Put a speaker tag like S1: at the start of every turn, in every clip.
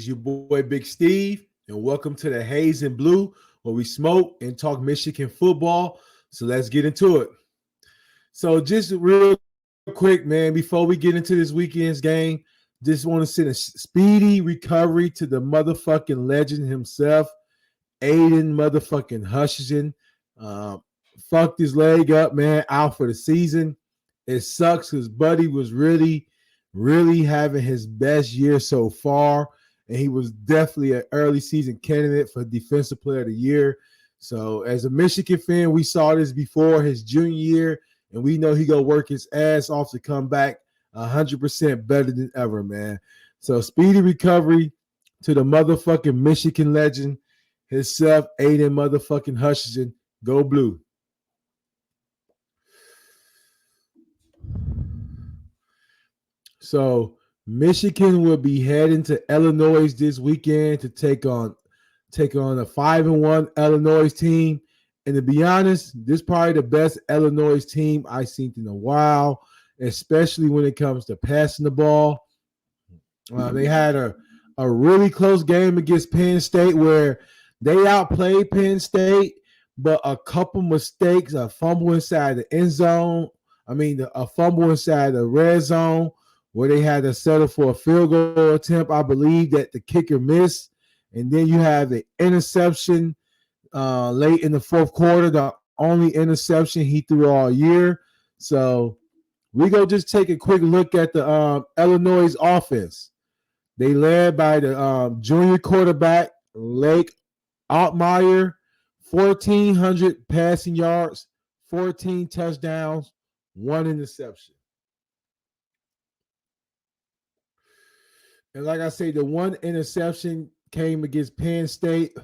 S1: your boy Big Steve, and welcome to the Haze and Blue, where we smoke and talk Michigan football. So let's get into it. So just real quick, man, before we get into this weekend's game, just want to send a speedy recovery to the motherfucking legend himself, Aidan motherfucking Hutchinson. Um, Fucked his leg up, man, out for the season. It sucks because Buddy was really having his best year so far, and he was definitely an early season candidate for Defensive Player of the Year. So, as a Michigan fan, we saw this before his junior year, and we know he gonna work his ass off to come back 100% better than ever, man. So, speedy recovery to the motherfucking Michigan legend himself, Aidan motherfucking Hutchinson. Go Blue. So Michigan will be heading to Illinois this weekend to take on a 5-1 Illinois team. And to be honest, this is probably the best Illinois team I've seen in a while, especially when it comes to passing the ball. They had a really close game against Penn State where they outplayed Penn State, but a couple mistakes, a fumble inside the end zone. A fumble inside the red zone where they had to settle for a field goal attempt. I believe that the kicker missed. And then you have the interception late in the fourth quarter, the only interception he threw all year. So we go just take a quick look at the Illinois offense. They led by the junior quarterback, Lake Altmaier, 1,400 passing yards, 14 touchdowns, 1 interception. And like I say, the 1 interception came against Penn State.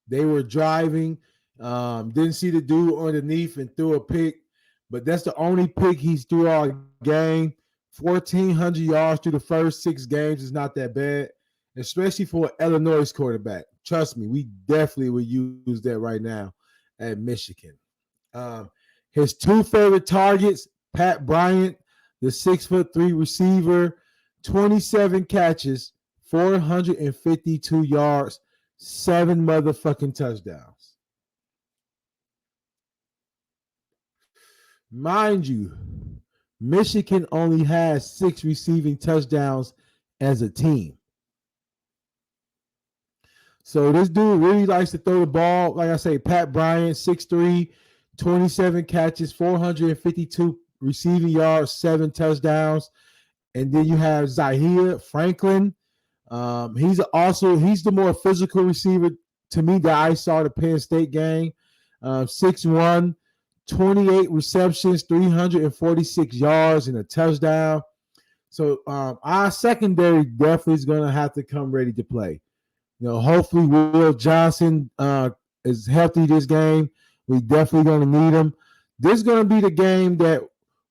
S1: They were driving, didn't see the dude underneath and threw a pick, but that's the only pick he's threw all game. 1,400 yards through the first 6 games is not that bad, especially for an Illinois quarterback. Trust me, we definitely would use that right now at Michigan. His 2 favorite targets, Pat Bryant, the 6'3" receiver, 27 catches, 452 yards, 7 motherfucking touchdowns. Mind you, Michigan only has 6 receiving touchdowns as a team. So this dude really likes to throw the ball. Like I say, Pat Bryant, 6'3", 27 catches, 452 receiving yards, 7 touchdowns. And then you have Zahir Franklin. He's the more physical receiver to me that I saw the Penn State game. 6'1", 28 receptions, 346 yards, and a touchdown. So our secondary definitely is going to have to come ready to play. Hopefully Will Johnson is healthy this game. We definitely going to need him. This is going to be the game that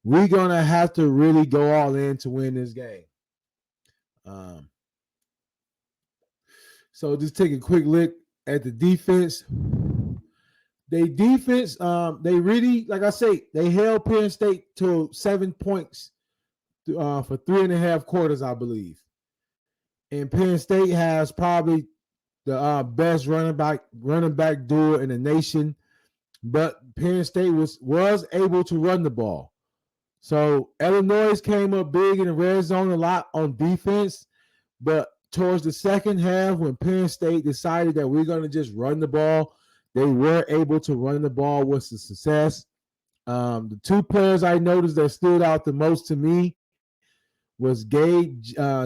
S1: we're going to have to really go all in to win this game. So just take a quick look at the defense. They defense, they really, like I say, they held Penn State to 7 points for 3.5 quarters, I believe. And Penn State has probably the best running back duo in the nation, but Penn State was able to run the ball. So Illinois came up big in the red zone a lot on defense, but towards the second half, when Penn State decided that we're going to just run the ball, they were able to run the ball with success. The 2 players I noticed that stood out the most to me was Gabe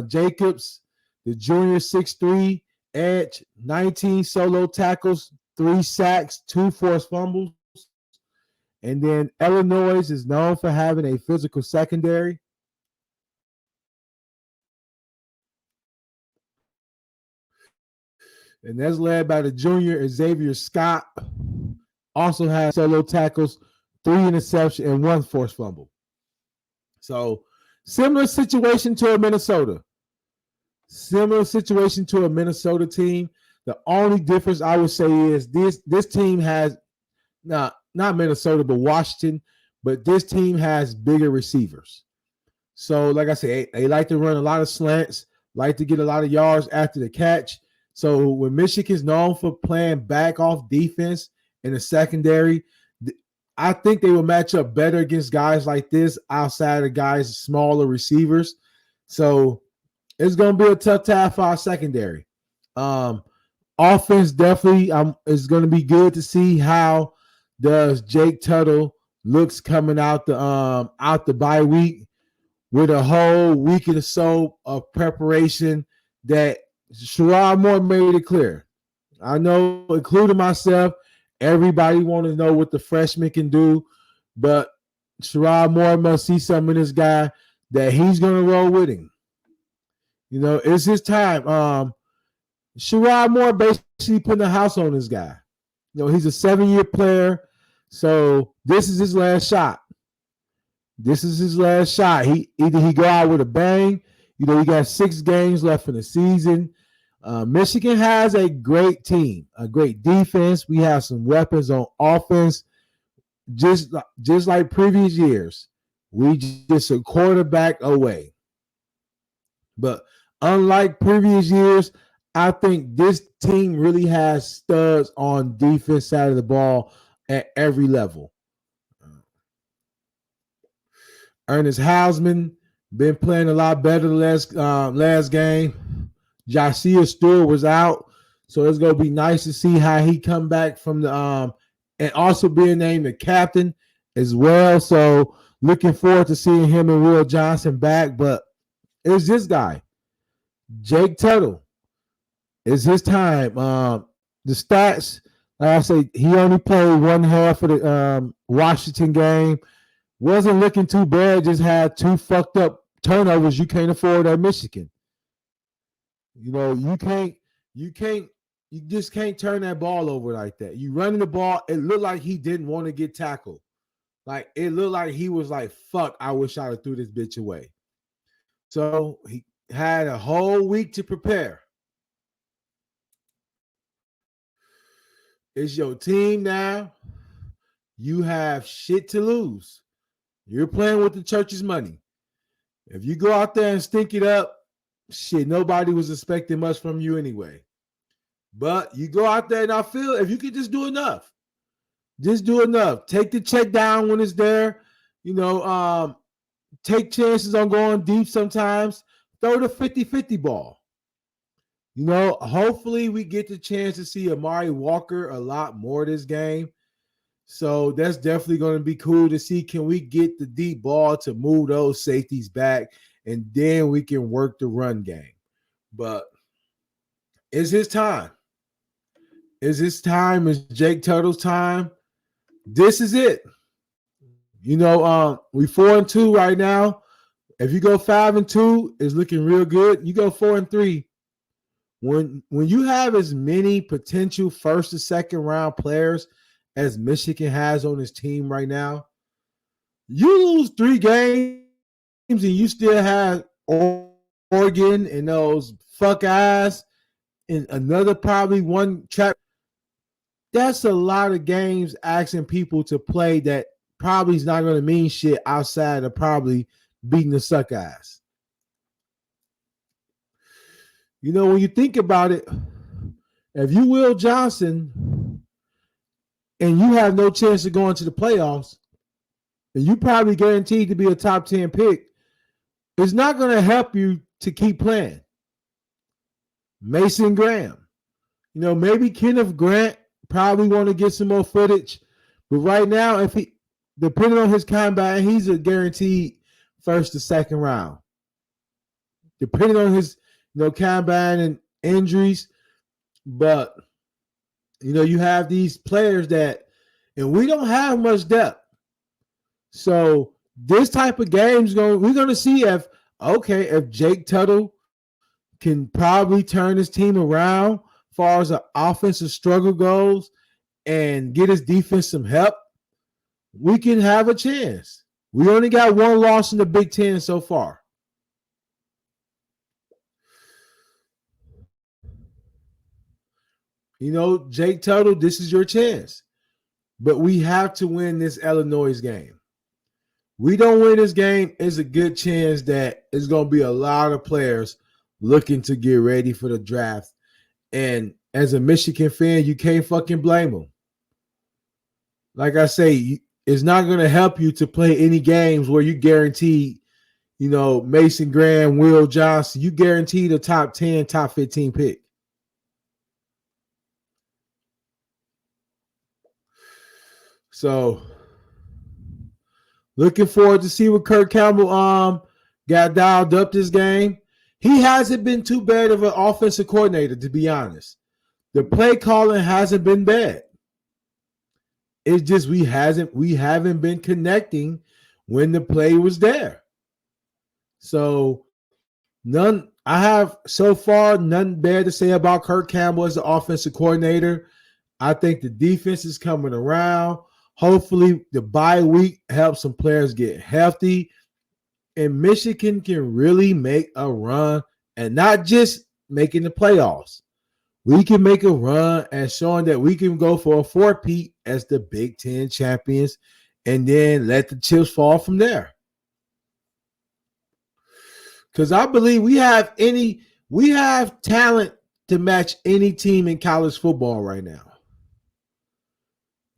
S1: Jacobs, the junior 6'3", edge, 19 solo tackles, 3 sacks, 2 forced fumbles. And then Illinois is known for having a physical secondary. And that's led by the junior Xavier Scott. Also has solo tackles, 3 interceptions, and 1 forced fumble. So similar situation to a Minnesota. Similar situation to a Minnesota team. The only difference I would say is this team has not Minnesota, but Washington, but this team has bigger receivers. So, like I said, they like to run a lot of slants, like to get a lot of yards after the catch. So when Michigan's known for playing back off defense in the secondary, I think they will match up better against guys like this outside of guys, smaller receivers. So it's going to be a tough task for our secondary. Offense definitely is going to be good to see how does Jake Tuttle looks coming out the bye week with a whole week or so of preparation that Sherrod Moore made it clear. I know, including myself, everybody want to know what the freshman can do, but Sherrod Moore must see something in this guy that he's going to roll with him. You know, it's his time. Sherrod Moore basically putting the house on this guy. You know, he's a 7-year player, so this is his last shot. This is his last shot. Either he go out with a bang. You know, he got 6 games left in the season. Michigan has a great team, a great defense. We have some weapons on offense. Just like previous years, we just a quarterback away. But unlike previous years, I think this team really has studs on defense side of the ball at every level. Ernest Hausman been playing a lot better last game. Josiah Stewart was out, so it's gonna be nice to see how he come back from the and also being named the captain as well. So looking forward to seeing him and Will Johnson back. But it's this guy, Jake Tuttle. It's his time. The stats, like I say, he only played one half of the Washington game. Wasn't looking too bad. Just had 2 fucked up turnovers you can't afford at Michigan. You know, you just can't turn that ball over like that. You running the ball, it looked like he didn't want to get tackled. Like it looked like he was like, fuck, I wish I would threw this bitch away. So he had a whole week to prepare. It's your team now. You have shit to lose. You're playing with the church's money. If you go out there and stink it up, shit, nobody was expecting much from you anyway. But you go out there and I feel if you could just do enough. Just do enough. Take the check down when it's there. You know, take chances on going deep sometimes. Throw the 50-50 ball. You know, hopefully we get the chance to see Amari Walker a lot more this game. So that's definitely going to be cool to see. Can we get the deep ball to move those safeties back, and then we can work the run game. But it's his time. It's his time. It's Jake Tuttle's time. This is it. You know, we 4-2 right now. If you go 5-2, it's looking real good. You go 4-3. When you have as many potential first and second round players as Michigan has on his team right now, you lose 3 games and you still have Oregon and those fuck eyes and another probably one trap. That's a lot of games asking people to play that probably is not going to mean shit outside of probably beating the suck eyes. You know, when you think about it, if you Will Johnson and you have no chance of going to the playoffs, and you probably guaranteed to be a top 10 pick, it's not going to help you to keep playing. Mason Graham. You know, maybe Kenneth Grant probably want to get some more footage. But right now, if he, depending on his combine, he's a guaranteed first to second round. Depending on his, combine and injuries. But, you have these players that, and we don't have much depth. So this type of games we're going to see if Jake Tuttle can probably turn his team around as far as the offensive struggle goes and get his defense some help, we can have a chance. We only got 1 loss in the Big Ten so far. Jake Tuttle, this is your chance. But we have to win this Illinois game. We don't win this game, it's a good chance that it's going to be a lot of players looking to get ready for the draft. And as a Michigan fan, you can't fucking blame them. Like I say, it's not going to help you to play any games where you guarantee, Mason Graham, Will Johnson, you guarantee the top 10, top 15 pick. So looking forward to see what Kirk Campbell got dialed up this game. He hasn't been too bad of an offensive coordinator, to be honest. The play calling hasn't been bad. It's just we haven't been connecting when the play was there. So I have so far none bad to say about Kirk Campbell as the offensive coordinator. I think the defense is coming around. Hopefully the bye week helps some players get healthy, and Michigan can really make a run, and not just making the playoffs. We can make a run and showing that we can go for a four-peat as the Big Ten champions, and then let the chips fall from there. Because I believe we have talent to match any team in college football right now.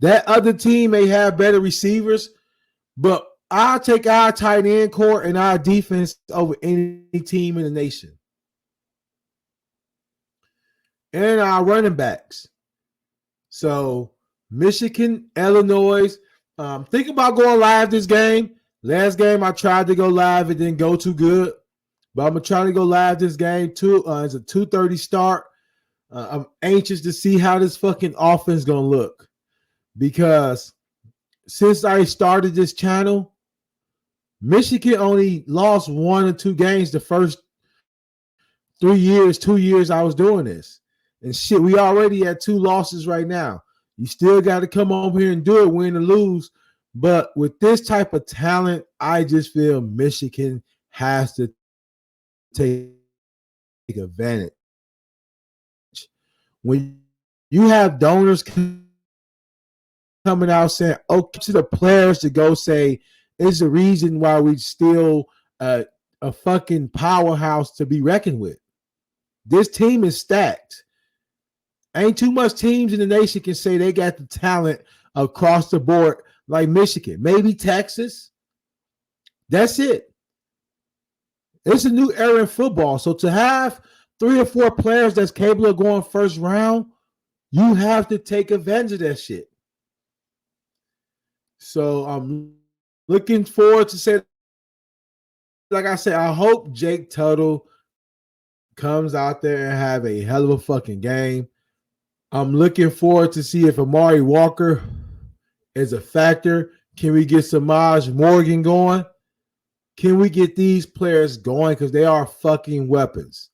S1: That other team may have better receivers, but I'll take our tight end core and our defense over any team in the nation. And our running backs. So Michigan, Illinois, think about going live this game. Last game I tried to go live. It didn't go too good. But I'm going to try to go live this game too. It's a 2:30 start. I'm anxious to see how this fucking offense is going to look. Because since I started this channel, Michigan only lost 1 or 2 games the first 2 years I was doing this. And shit, we already at 2 losses right now. You still got to come over here and do it, win or lose. But with this type of talent, I just feel Michigan has to take advantage. When you have donors coming out saying, okay, to the players to go say, is the reason why we still a fucking powerhouse to be reckoned with. This team is stacked. Ain't too much teams in the nation can say they got the talent across the board like Michigan. Maybe Texas. That's it. It's a new era in football. So to have 3 or 4 players that's capable of going first round, you have to take advantage of that shit. So I'm looking forward to say, like I said, I hope Jake Tuttle comes out there and have a hell of a fucking game. I'm looking forward to see if Amari Walker is a factor. Can we get Samaj Morgan going? Can we get these players going? Because they are fucking weapons.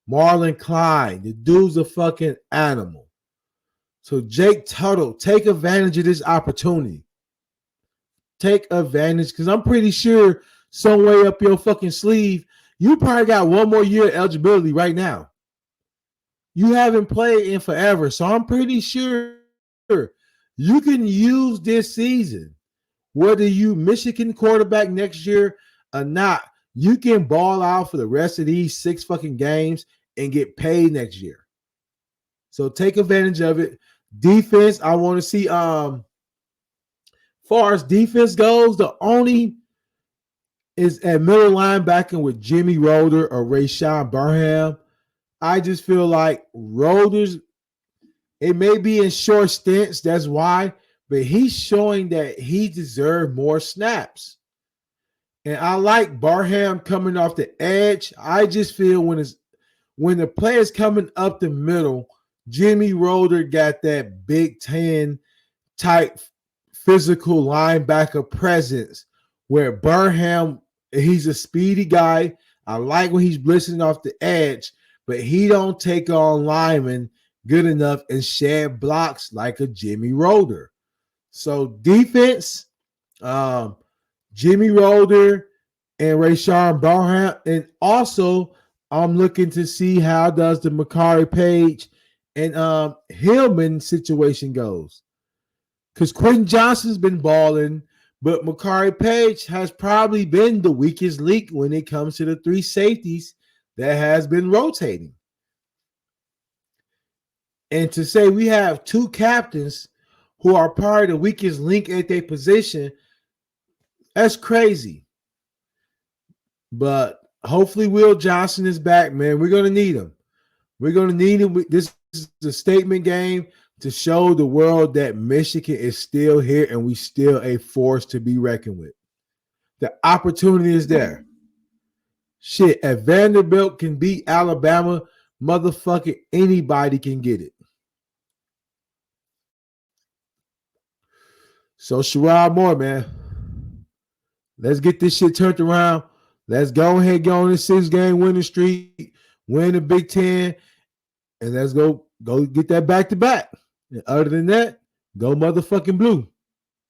S1: Marlon Klein, the dude's a fucking animal. So Jake Tuttle, take advantage of this opportunity. Take advantage, because I'm pretty sure some way up your fucking sleeve, you probably got 1 more year of eligibility right now. You haven't played in forever, so I'm pretty sure you can use this season. Whether you Michigan quarterback next year or not, you can ball out for the rest of these 6 fucking games and get paid next year. So take advantage of it. Defense, I want to see far as defense goes, the only is at middle linebacker with Jimmy Roder or Rayshawn Burnham. I just feel like Roder's, it may be in short stints, that's why, but he's showing that he deserves more snaps. And I like Barham coming off the edge. I just feel when the player's coming up the middle, Jimmy Roder got that Big Ten type physical linebacker presence where Burnham, he's a speedy guy. I like when he's blitzing off the edge, but he don't take on linemen good enough and shed blocks like a Jimmy Roder. So defense, Jimmy Roder and Rayshawn Burnham. And also, I'm looking to see how does the Makari Page and Hillman situation goes. Because Quentin Johnson's been balling, but Makari Page has probably been the weakest link when it comes to the 3 safeties that has been rotating. And to say we have two captains who are part of the weakest link at their position, that's crazy. But hopefully Will Johnson is back, man. We're going to need him. We're going to need him. This is a statement game to show the world that Michigan is still here and we still a force to be reckoned with. The opportunity is there. Shit, if Vanderbilt can beat Alabama, motherfucking anybody can get it. So Sherrod Moore, man, let's get this shit turned around. Let's go ahead, go on this 6-game winning streak, win the Big Ten, and let's go get that back-to-back. And other than that, go motherfucking blue.